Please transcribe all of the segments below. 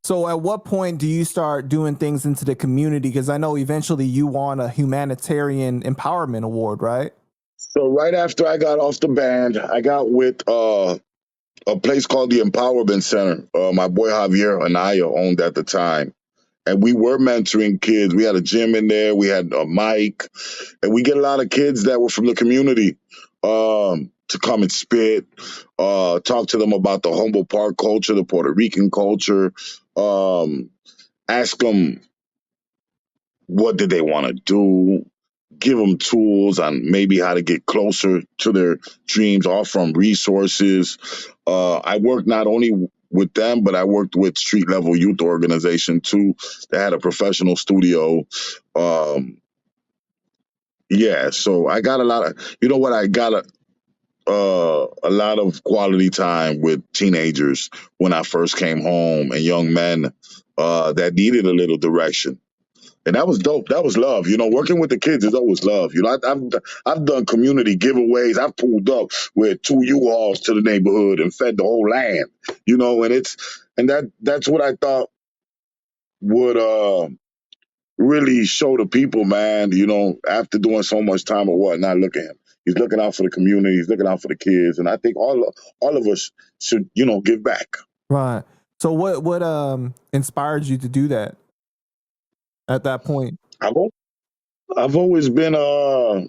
So at what point do you start doing things into the community? Because I know eventually you won a Humanitarian Empowerment Award, right? So right after I got off the band, I got with a place called the Empowerment Center. My boy Javier Anaya owned at the time. And we were mentoring kids. We had a gym in there. We had a mic. And we get a lot of kids that were from the community to come and spit, talk to them about the Humboldt Park culture, the Puerto Rican culture, ask them what did they want to do, give them tools on maybe how to get closer to their dreams, all from resources. I worked not only with them, but I worked with street level youth organization too. They had a professional studio. Yeah, so I got a lot of, you know what, I got a lot of quality time with teenagers when I first came home and young men that needed a little direction. And that was dope. That was love. You know, working with the kids is always love. You know, I've done community giveaways. I've pulled up with 2 U-Hauls to the neighborhood and fed the whole land. You know, and that's what I thought would really show the people, man. You know, after doing so much time or whatnot, look at him. He's looking out for the community. He's looking out for the kids, and I think all of us should, you know, give back. Right. So what inspired you to do that at that point? I've always been you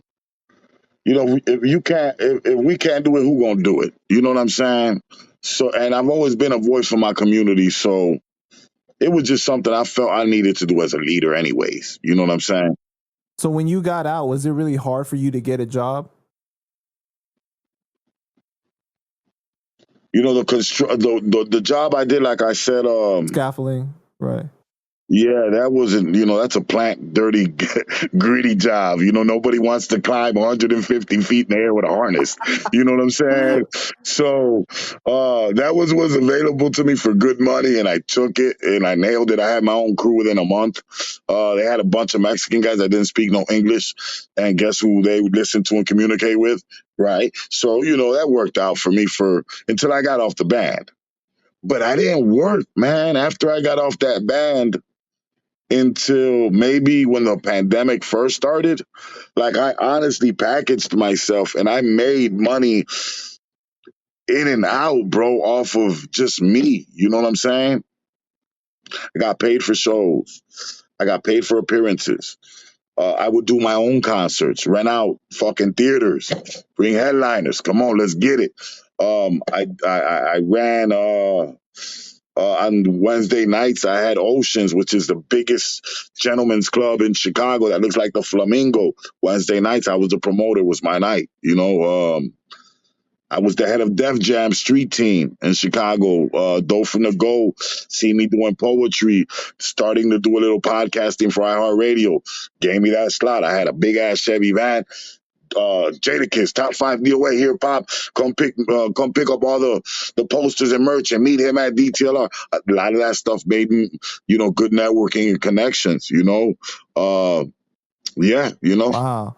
know, if we can't do it, who gonna do it? You know what I'm saying? So, and I've always been a voice for my community, so it was just something I felt I needed to do as a leader, anyways. You know what I'm saying? So when you got out, was it really hard for you to get a job? You know, the job I did, like I said, Scaffolding, right? yeah, that wasn't, you know, that's a plant, dirty, greedy job. You know, nobody wants to climb 150 feet in the air with a harness. You know what I'm saying? So that was available to me for good money, and I took it and I nailed it. I had my own crew within a month. They had a bunch of Mexican guys that didn't speak no English, and guess who they would listen to and communicate with, right? So, you know, that worked out for me until I got off the band. But I didn't work, man. After I got off that band, until maybe when the pandemic first started. Like, I honestly packaged myself and I made money in and out, bro, off of just me. You know what I'm saying? I got paid for shows. I got paid for appearances. I would do my own concerts, rent out fucking theaters, bring headliners. Come on, let's get it. I ran on Wednesday nights. I had Oceans, which is the biggest gentleman's club in Chicago that looks like the Flamingo. Wednesday nights, I was the promoter. It was my night. You know, I was the head of Def Jam Street Team in Chicago. Doe from the Go, see me doing poetry, starting to do a little podcasting for iHeartRadio. Gave me that slot. I had a big ass Chevy van. Jadakiss, top 5 DOA hip hop. Come pick up all the posters and merch and meet him at DTLR. A lot of that stuff made me, you know, good networking and connections. You know, yeah, you know. Wow.